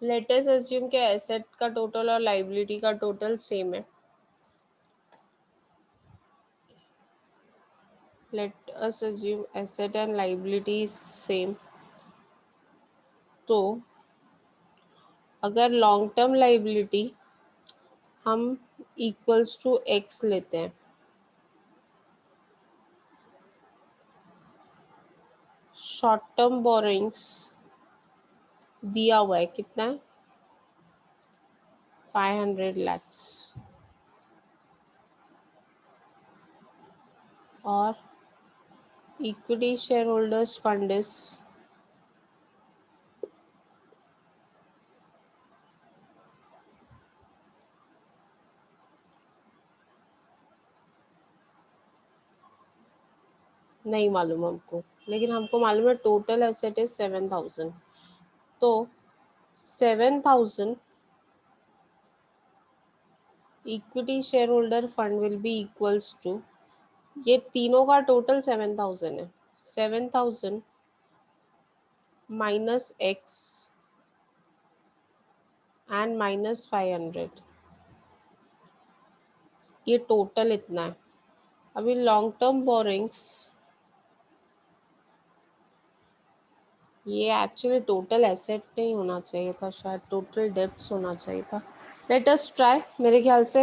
Let us assume कि asset का total और लाइबिलिटी का टोटल सेम है. Let us assume asset and liability is same. तो अगर लॉन्ग टर्म लाइबिलिटी हम इक्वल्स टू एक्स लेते हैं, शॉर्ट टर्म बोरोइंग्स दिया हुआ है कितना है 500 lakhs और equity share holders fund is नहीं मालूम हमको, लेकिन हमको मालूम है टोटल एसेट इज 7,000. तो 7,000 equity shareholder fund will be equals to, ये तीनों का टोटल 7,000 है. 7,000 माइनस एक्स एंड माइनस 500, ये टोटल इतना है. अभी लॉन्ग टर्म बोरिंग्स, ये एक्चुअली टोटल एसेट नहीं होना चाहिए था, शायद टोटल डेब्ट्स होना चाहिए था. Let us try. मेरे ख्याल से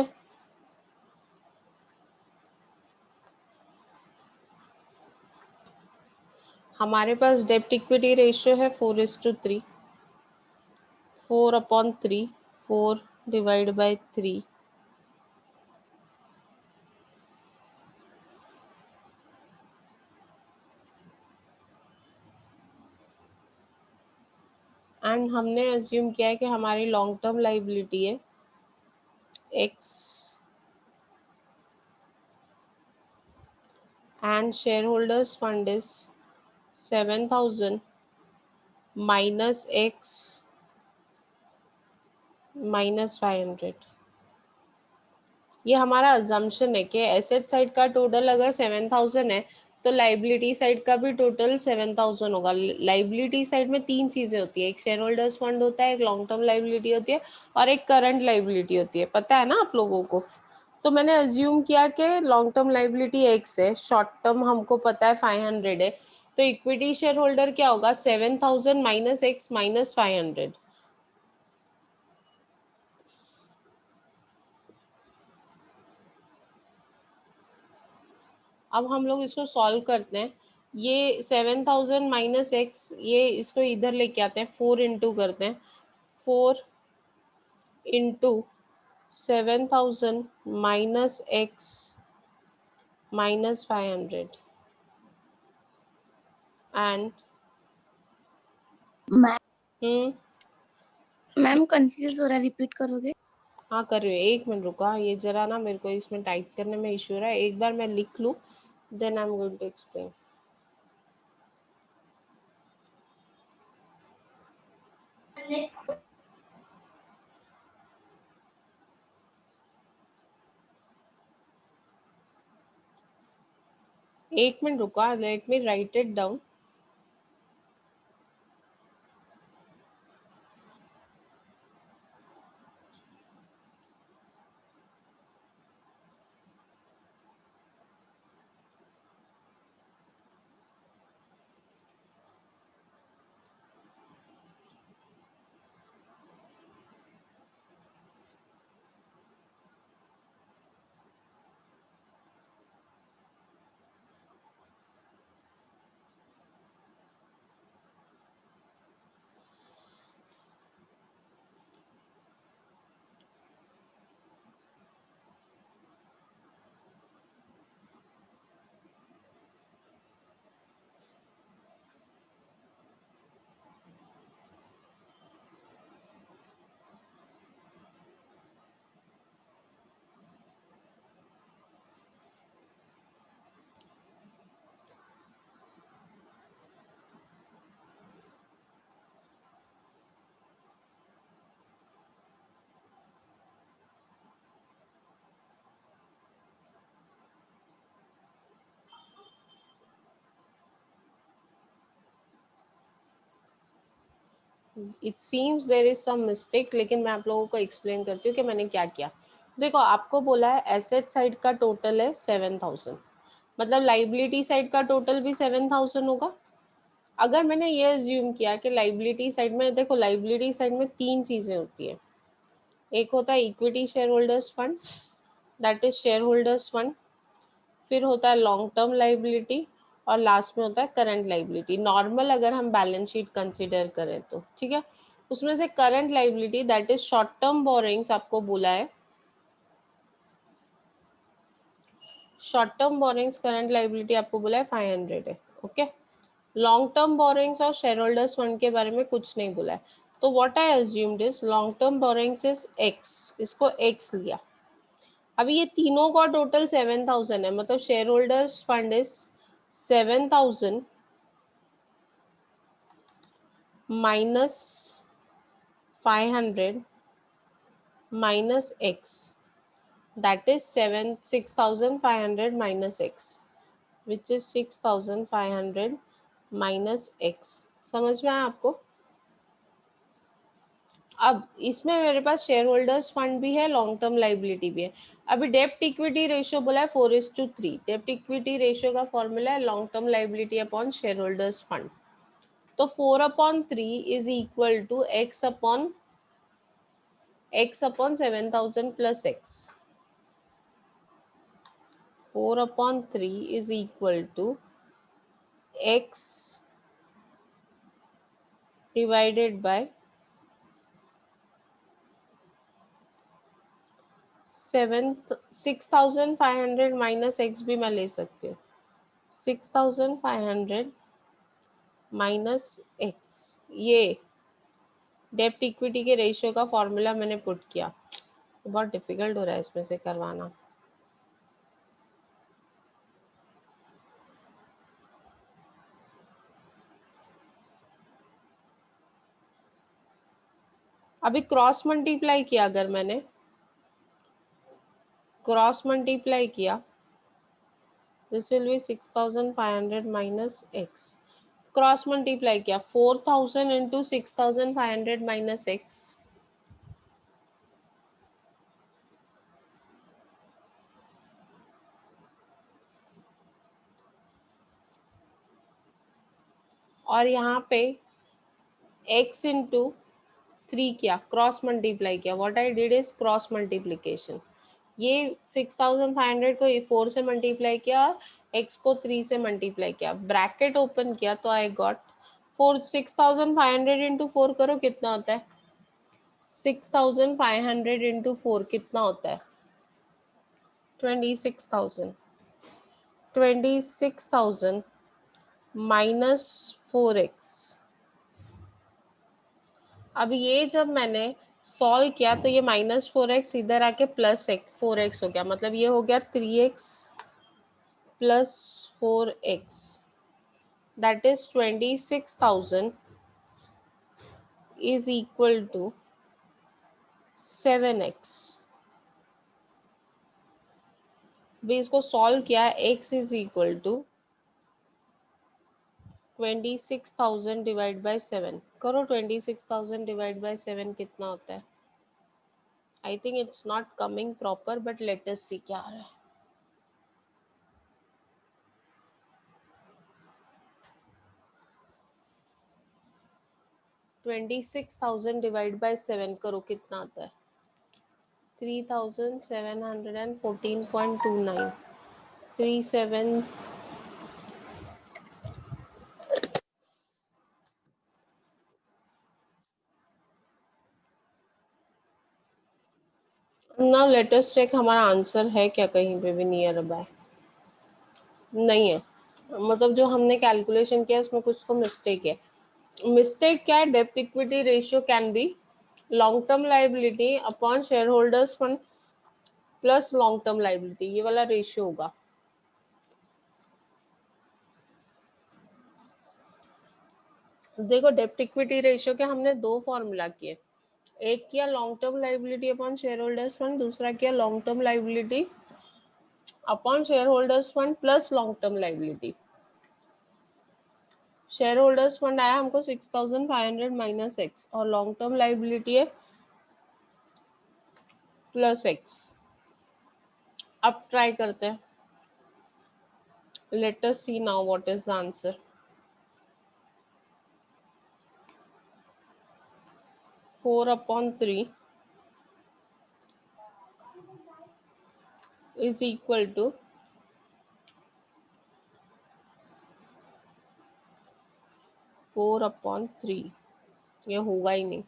हमारे पास डेब्ट इक्विटी रेशियो है 4:3, 4/3, 4 डिवाइड बाई 3. एंड हमने अज्यूम किया है कि हमारी लॉन्ग टर्म लाइबिलिटी है x and share holders fund is 7,000 minus x minus 500. ये हमारा अजम्पशन है कि एसेट साइड का टोटल अगर 7,000 है तो लाइबिलिटी साइड का भी टोटल 7,000 होगा. लाइबिलिटी साइड में तीन चीजें होती है, एक शेयर होल्डर्स फंड होता है, एक लॉन्ग टर्म लाइबिलिटी होती है और एक करंट लाइबिलिटी होती है. पता है ना आप लोगों को. तो मैंने अज्यूम किया कि लॉन्ग टर्म लाइबिलिटी एक्स है, शॉर्ट टर्म हमको पता है 500 है. तो इक्विटी शेयर होल्डर क्या होगा 7,000 माइनस एक्स माइनस 500. अब हम लोग इसको सॉल्व करते हैं. ये 7,000 माइनस एक्स, ये इसको इधर लेके आते हैं, 4 इंटू करते हैं. 4 into 7,000 minus x minus 500 and ma'am hmm. Ma'am confuse हो रहा है, रिपीट करोगे? हाँ कर रही हूँ, एक मिनट रुका. ये जरा ना मेरे को इसमें टाइप करने में इशू हो रहा है, एक बार मैं लिख लूँ then I am going to explain. एक मिनट रुका, let me write it down. It seems there is some mistake, लेकिन मैं आप लोगों को एक्सप्लेन करती हूँ कि मैंने क्या किया। देखो आपको बोला है एसेट साइड का टोटल है 7000, मतलब लाइबिलिटी साइड का टोटल भी 7000 होगा। अगर मैंने ये अज्यूम किया कि लाइबिलिटी साइड में, देखो लाइबिलिटी साइड में तीन चीजें होती है, एक होता है equity share holders fund, that is share holders fund, फिर होता है लॉन्ग टर्म लाइबिलिटी, और लास्ट में होता है करंट लाइबिलिटी। नॉर्मल अगर हम बैलेंस शीट कंसिडर करें तो ठीक है, उसमें से current liability that is short term borrowings आपको बोला है, short term borrowings current liability आपको बोला है 500 है। ओके, लॉन्ग टर्म बोरिंग्स और शेयर होल्डर्स फंड के बारे में कुछ नहीं बोला है। तो what I assumed is long term borrowings is x, इसको एक्स लिया। अभी ये तीनों का टोटल 7000 है, मतलब share holders fund is 7000 minus 500 minus x, that is 6500 minus x, which is 6500 minus x। समझ में आया आपको? अब इसमें मेरे पास शेयर होल्डर्स फंड भी है, लॉन्ग टर्म लाइबिलिटी भी है। अभी डेप्ट इक्विटी रेशियो बोला है 4:3। डेप्ट इक्विटी रेशियो का फॉर्मूला है long term liability upon share holders fund. तो 4/3 is equal to x upon 7000 plus x। 4/3 is equal to x divided by 6500 minus x भी मैं ले सकती हूँ, 6500 माइनस x। ये डेप्ट इक्विटी के रेशियो का फॉर्मूला मैंने पुट किया। बहुत डिफिकल्ट हो रहा है इसमें से करवाना। अभी क्रॉस मल्टीप्लाई किया, अगर मैंने क्रॉस मल्टीप्लाई किया, this will B 6500 minus x। Cross multiply किया 4000 इंटू 6500 माइनस x, और यहाँ पे x इंटू 3 किया, क्रॉस मल्टीप्लाई किया। What I did is cross multiplication. ये 6500 को 4 से मल्टीप्लाई किया और x को 3 से मल्टीप्लाई किया, ब्रैकेट ओपन किया, तो आई गॉट 6500 इंटू 4 करो कितना होता है, 6500 इंटू 4 कितना होता है, 26000। 26000 माइनस 4x। अब ये जब मैंने सॉल्व किया तो ये -4x इधर आके +4x हो गया, मतलब ये हो गया 3x plus 4x, that is 26000 is equal to 7x। भी इसको सॉल्व किया, x is equal to 26000 divide by 7 करो। 26000 डिवाइड बाय 7 कितना होता है? I think it's not coming proper, but let us see क्या आ रहा है। 26000 डिवाइड बाय 7 करो कितना आता है? 3714.29। 37 नाउ लेट अस चेक हमारा आंसर है क्या कहीं पे भी नियर बाय। नहीं है, मतलब जो हमने कैलकुलेशन किया उसमें कुछ तो मिस्टेक है। मिस्टेक क्या है? डेप्ट equity ratio can be long term liability upon share holders fund plus long term liability, ये वाला रेशियो होगा। देखो डेप्ट इक्विटी रेशियो के हमने दो फॉर्मूला किए, एक किया long term liability upon share holders fund, दूसरा किया long term liability upon share holders fund plus long term liability. Share holders fund आया हमको 6500 माइनस एक्स, और लॉन्ग टर्म लाइबिलिटी है प्लस एक्स। अब ट्राई करते हैं, let us see now what is the answer. 4/3 is equal to 4/3, ये होगा ही नहीं।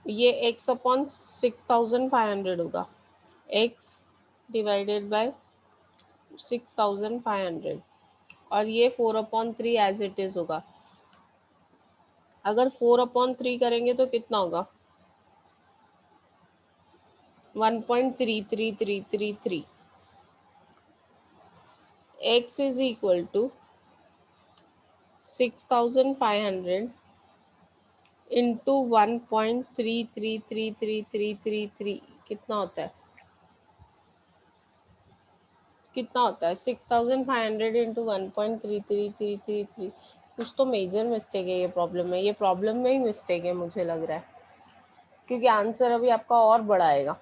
ये x/6500 होगा, x डिवाइडेड बाय 6500, और ये 4/3 एज इट इज होगा। अगर 4/3 करेंगे तो कितना होगा, 1.3333। x is equal to 6500 into 1.333333, कितना होता है, कितना होता है 6500 इंटू 1.333333। कुछ तो मेजर मिस्टेक है ये प्रॉब्लम में, ये प्रॉब्लम में ही मिस्टेक है मुझे लग रहा है, क्योंकि आंसर अभी आपका और बड़ा आएगा।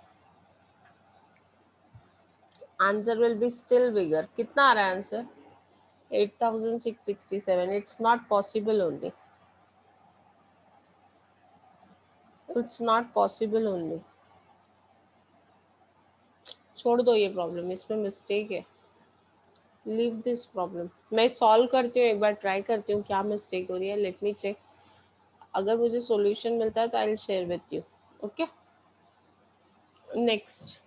आंसर विल बी स्टिल बिगर। कितना आ रहा है answer, 8667। It's not possible only, it's not possible only. छोड़ दो ये प्रॉब्लम, इसमें मिस्टेक है, लीव दिस प्रॉब्लम। मैं सॉल्व करती हूँ, एक बार ट्राई करती हूँ क्या मिस्टेक हो रही है, लेट मी चेक। अगर मुझे सॉल्यूशन मिलता है तो I will share with you. Okay, next.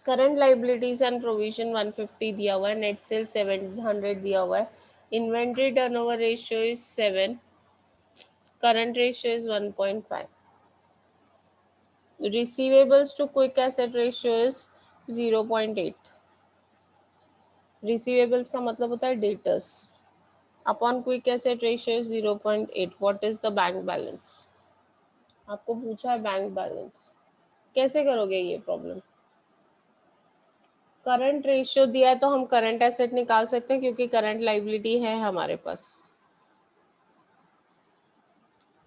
Current liabilities and provision 150 दिया हुआ है, नेट सेल 700 दिया हुआ है, inventory turnover ratio is 7, current ratio is 1.5, receivables to quick asset ratio is 0.8। receivables का मतलब होता है debtors, upon quick asset ratio is 0.8। What is the bank balance, आपको पूछा है बैंक बैलेंस। कैसे करोगे ये प्रॉब्लम, करंट रेशियो दिया है तो हम करंट एसेट निकाल सकते हैं क्योंकि करंट लाइबिलिटी है हमारे पास।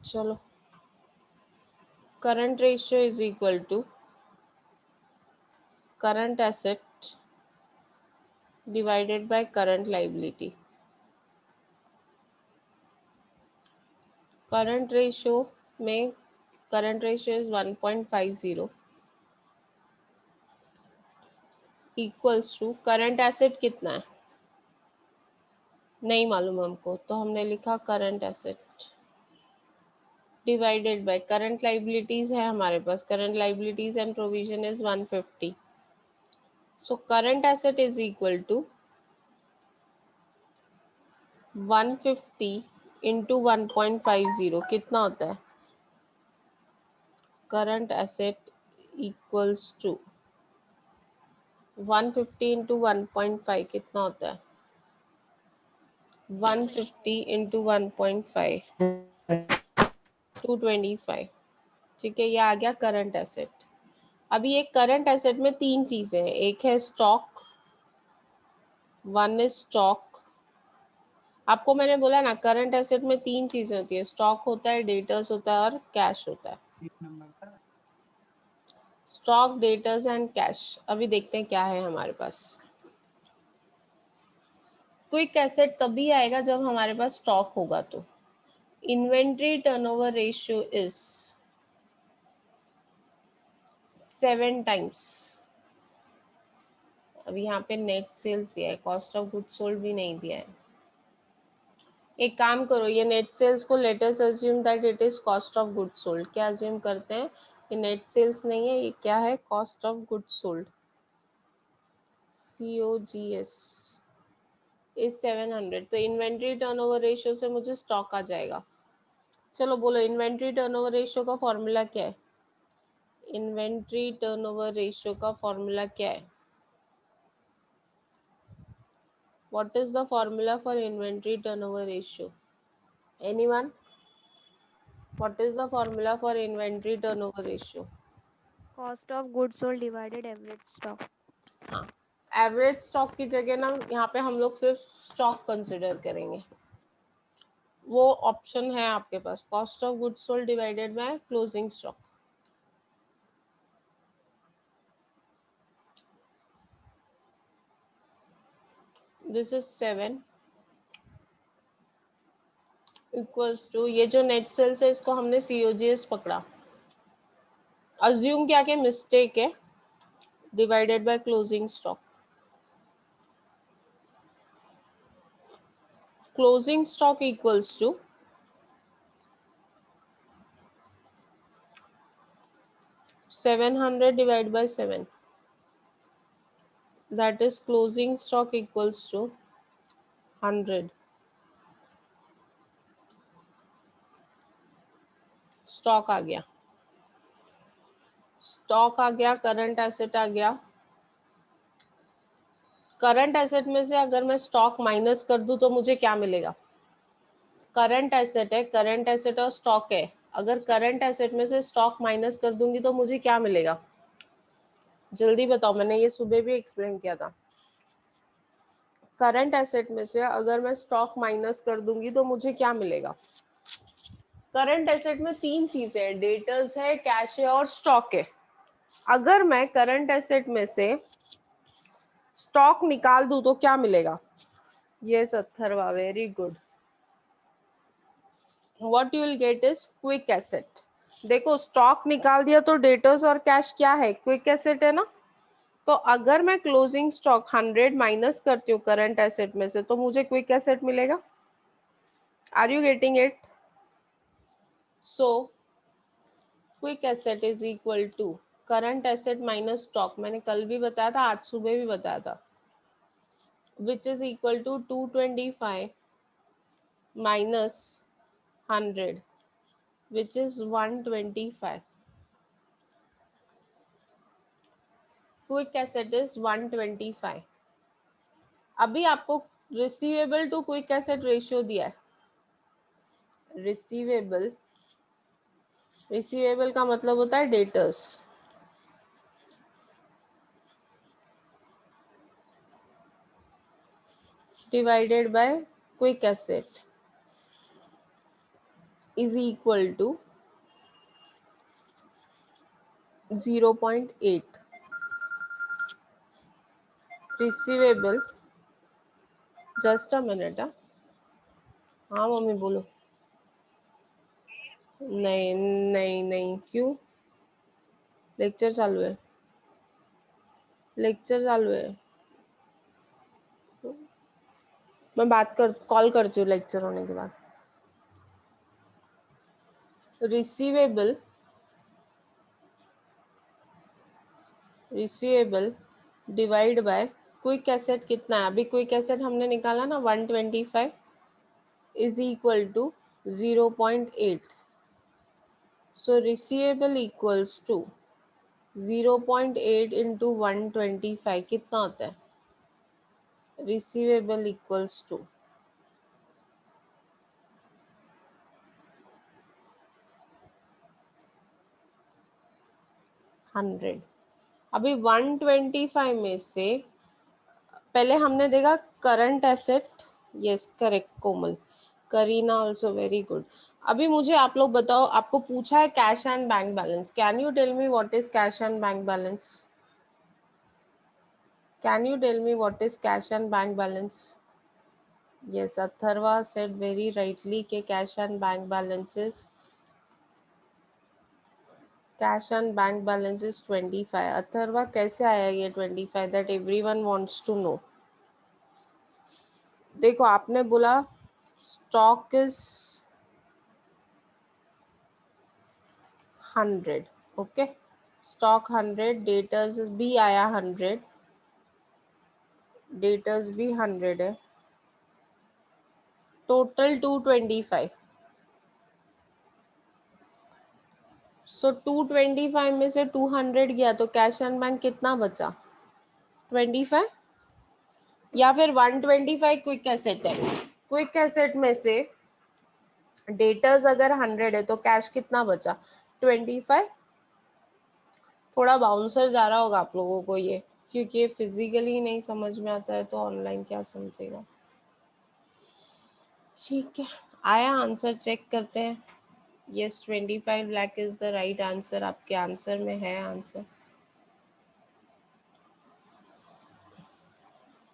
चलो, current ratio is equal to current asset divided by current liability. Current ratio में current ratio is 1.50 equals to current asset कितना है नहीं मालूम हमको, तो हमने लिखा current asset divided by current liabilities है हमारे पास, current liabilities and provision is 150। So current asset is equal to 150 into 1.50, कितना होता है, current asset equals to 150 into 1.5, कितना होता है 150 इंटू 1.5, 225। ठीक है, ये आ गया करंट एसेट। अभी एक करंट एसेट में तीन चीजें हैं, एक है स्टॉक, वन इज स्टॉक। आपको मैंने बोला ना करंट एसेट में तीन चीजें होती है, स्टॉक होता है, डेटर्स होता है और कैश होता है। Stock, debtors and cash. अभी देखते हैं क्या है हमारे पास। क्विक एसेट तभी आएगा जब हमारे पास स्टॉक होगा, तो inventory turnover ratio is 7 times. अभी यहाँ पे नेट सेल्स दिया है, कॉस्ट ऑफ गुड्स सोल्ड भी नहीं दिया है। एक काम करो, ये नेट सेल्स को let us assume that it is cost of goods sold. क्या अज्यूम करते हैं, ये नेट सेल्स नहीं है, ये क्या है, cost of goods sold, COGS is 700। तो इन्वेंट्री टर्नओवर रेशियो से मुझे स्टॉक आ जाएगा। चलो बोलो, इन्वेंट्री टर्नओवर रेशियो का फॉर्मूला क्या है, इन्वेंट्री टर्नओवर रेशियो का फॉर्मूला क्या है, What is the formula for inventory turnover ratio? Anyone? What is the formula for inventory turnover ratio? Cost of goods sold divided average stock. हाँ, average stock की जगह ना यहाँ पे हम लोग सिर्फ स्टॉक कंसिडर करेंगे. वो ऑप्शन है आपके पास, cost of goods sold divided by closing stock. This is 7 equals to, ये जो नेट सेल्स है इसको हमने COGS पकड़ा. अज्यूम क्या कि मिस्टेक है, divided by closing stock. Closing stock equals to 700 divided by 7. That is closing stock equals to 100. Stock आ गया, स्टॉक आ गया, करंट एसेट आ गया. करंट एसेट में से अगर मैं स्टॉक माइनस कर दूं तो मुझे क्या मिलेगा? करंट एसेट है, करंट एसेट और स्टॉक है. अगर करंट एसेट में से स्टॉक माइनस कर दूंगी तो मुझे क्या मिलेगा? जल्दी बताओ, मैंने ये सुबह भी एक्सप्लेन किया था. करंट एसेट में से अगर मैं स्टॉक माइनस कर दूंगी तो मुझे क्या मिलेगा? करंट एसेट में 3 चीजें हैं, डेटर्स है, कैश है और स्टॉक है. अगर मैं करंट एसेट में से स्टॉक निकाल दूं तो क्या मिलेगा? Yes Atharva, very good. What you will get is quick asset. देखो स्टॉक निकाल दिया तो डेटर्स और कैश क्या है? क्विक एसेट है ना. तो अगर मैं क्लोजिंग स्टॉक 100 माइनस करती हूँ करंट एसेट में से तो मुझे क्विक एसेट मिलेगा. Are you getting it? So quick asset is equal to current asset minus stock. मैंने कल भी बताया था, आज सुबह भी बताया था, which is equal to 225 minus 100 which is 125. Quick asset is 125. अभी आपको receivable to quick asset ratio दिया है. रिसीवेबल, रिसीवेबल का मतलब होता है debtors, divided by quick asset is equal to 0.8. रिसीवेबल, जस्ट अ मिनट. हाँ मम्मी बोलो. नहीं नहीं नहीं, क्यों? लेक्चर चालू है, लेक्चर चालू है. मैं बात कर कॉल करती हूँ लेक्चर होने के बाद. Receivable, receivable divide by quick asset कितना है? अभी क्विक एसेट हमने निकाला ना 125 is equal to 0.8. So receivable equals to 0.8 into 125 कितना होता है? Receivable equals to 100. अभी 125 में से पहले हमने देखा current asset. Yes correct Komal, Kareena also very good. अभी मुझे आप लोग बताओ, आपको पूछा है cash and bank balance. Can you tell me what is cash and bank balance? Can you tell me what is cash and bank balance? Yes Atharva said very rightly के cash and bank balances, cash and bank balance is 25. Atharva कैसे आया ये 25? That everyone wants to know. देखो आपने बोला stock is 100. Okay, stock 100, debtors भी आया 100, debtors भी 100 है, टोटल 225. सो 225 में से 200 गया तो कैश एंड बैंक कितना बचा? 25. या फिर 125 क्विक एसेट है, क्विक एसेट में से डेटर्स अगर 100 है तो कैश कितना बचा 25। थोड़ा बाउंसर जा रहा होगा आप लोगों को ये, क्योंकि फिजिकली नहीं समझ में आता है तो ऑनलाइन क्या समझेगा। ठीक है, आया आंसर, चेक करते हैं। Yes 25 lakh is the right answer, आपके आंसर में है answer.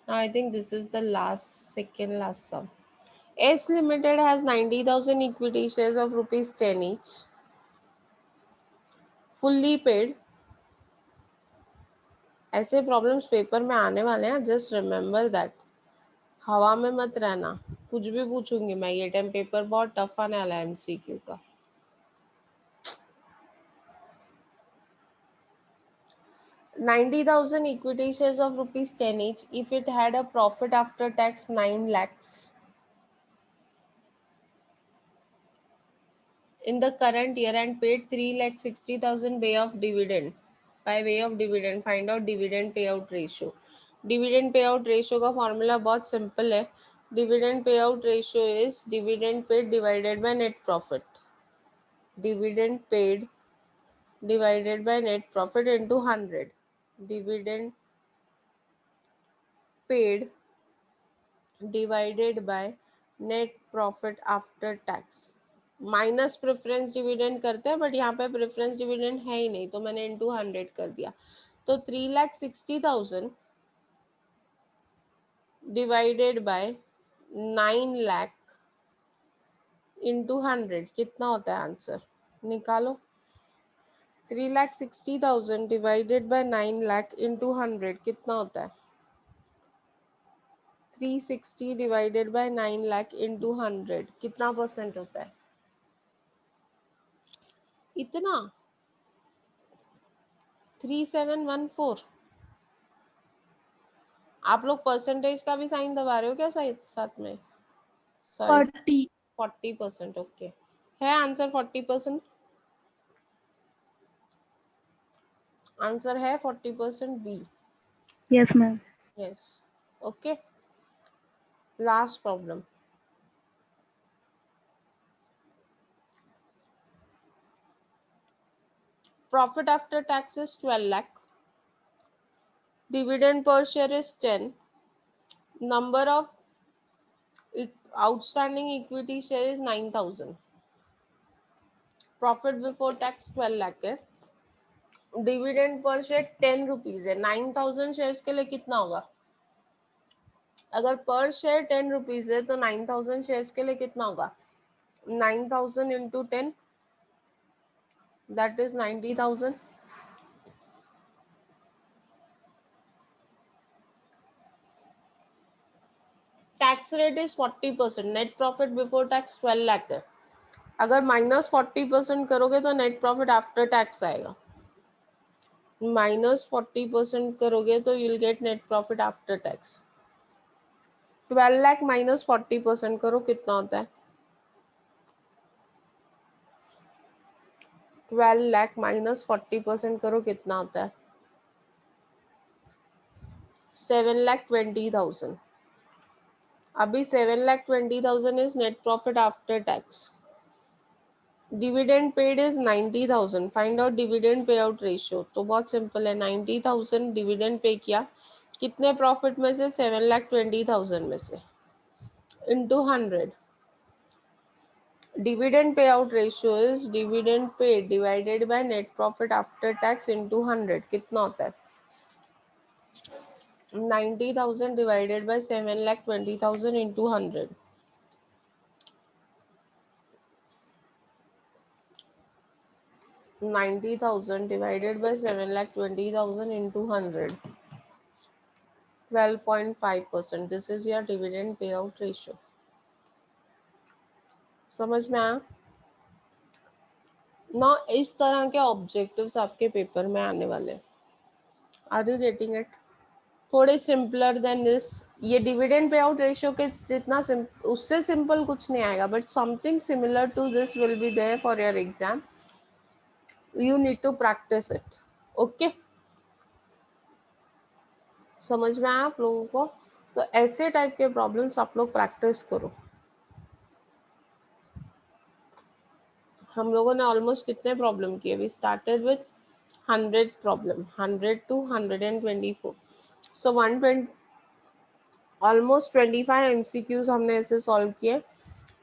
I think this is the second last sum. S Limited has 90,000 equity shares of ₹10 each, fully paid. ऐसे प्रॉब्लम्स पेपर में आने वाले हैं, जस्ट रिमेम्बर दैट। हवा में मत रहना, कुछ भी पूछूंगी मैं। ये टाइम पेपर बहुत टफ आने वाला है MCQ का। $90,000 equity shares of ₹10 each if it had a profit after tax 9 lakhs in the current year and paid 3,60,000 by way of dividend. Find out dividend payout ratio. Dividend payout ratio का formula बहुत simple है। Dividend payout ratio is dividend paid divided by net profit. Dividend paid divided by net profit into 100. Dividend paid divided by net profit after tax minus preference dividend करते हैं, but यहाँ पे preference dividend है ही नहीं तो मैंने into 100 कर दिया। तो 3,60,000 डिवाइडेड बाय 9 लाख इंटू 100 कितना होता है आंसर निकालो। 3,60,000 डिवाइडेड बाय 9 लाख इंटू 100 कितना होता है 360 डिवाइडेड बाय 9 लाख इंटू 100 कितना परसेंट होता है इतना 3714। आप लोग परसेंटेज का भी साइन दबा रहे हो क्या साथ में? सॉरी 40 40%। ओके, है आंसर 40%। आंसर है 40% B. Yes ma'am. Yes okay, last problem. Profit after tax is 12 lakh, dividend per share is 10, number of outstanding equity share is 9,000, profit before tax 12 lakh है, डिविडेंड पर शेयर 10 रुपीज है। 9,000 shares के लिए कितना होगा? अगर पर share 10 rupees है तो 9,000 शेयर्स के लिए कितना होगा? 9,000 into 10 that is 90,000। Tax rate is 40%, net profit before tax 12 lakh है। अगर माइनस 40% करोगे तो नेट प्रॉफिट आफ्टर टैक्स आएगा। माइनस 40% करोगे तो you'll get net profit after tax. 12 lakh minus 40% करो कितना होता है? 12 लाख माइनस 40% करो कितना होता है? 7,20,000। अभी 7,20,000 is net profit after tax. Dividend paid is 90,000। Find out dividend payout ratio. तो बहुत सिंपल है, 90,000 डिविडेंड पे किया कितने प्रॉफिट में से? 7,20,000 में से into 100। Dividend payout ratio is dividend paid divided by net profit after tax into 100 कितना होता है? 90,000 divided by 7,20,000 into 100। 90,000 divided by 7,20,000 into 100, 12.5%. This is your dividend payout ratio. समझ में आया ना? इस तरह के ऑब्जेक्टिव्स आपके पेपर में आने वाले हैं। Are you getting it? थोड़े सिंपलर देन दिस। ये डिविडेंड पे आउट रेशियो के जितना उससे सिंपल कुछ नहीं आएगा, but something similar to this will be there for your exam. You need to practise it. Okay, समझ में आया आप लोगों को? तो ऐसे टाइप के प्रॉब्लम्स आप लोग प्रैक्टिस करो। हम लोगों ने ऑलमोस्ट कितने प्रॉब्लम किए? We started with 100 problem, 100 to 124, so 120, almost 25 MCQs हमने ऐसे सॉल्व किए।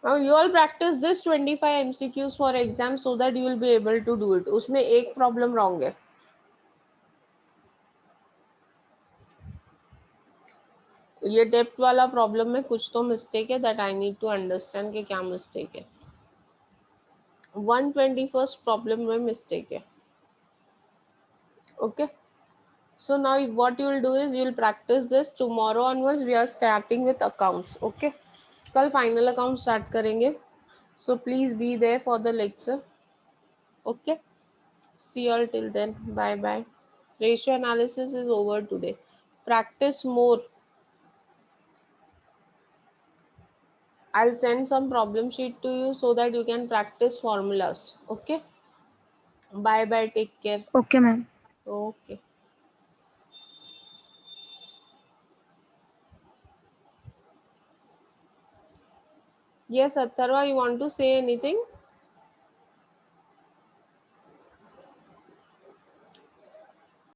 Now you all practice this 25 MCQs for exam so that you will be able to do it. उसमें एक प्रॉब्लम रॉन्ग है, ये डेप्थ वाला प्रॉब्लम में कुछ तो मिस्टेक है, that I need to understand कि क्या मिस्टेक है। 121st प्रॉब्लम में मिस्टेक है। Okay, so now what you will do is you will practice this. Tomorrow onwards we are starting with accounts. Okay, कल फाइनल अकाउंट स्टार्ट करेंगे, so please be there for the lecture. Okay, see you all till then. Bye bye. Ratio analysis is over today. Practice more. I'll send some problem sheet to you so that you can practice formulas. Okay, bye bye, take care. Okay, ma'am. Okay. Yes, Atharva, you want to say anything?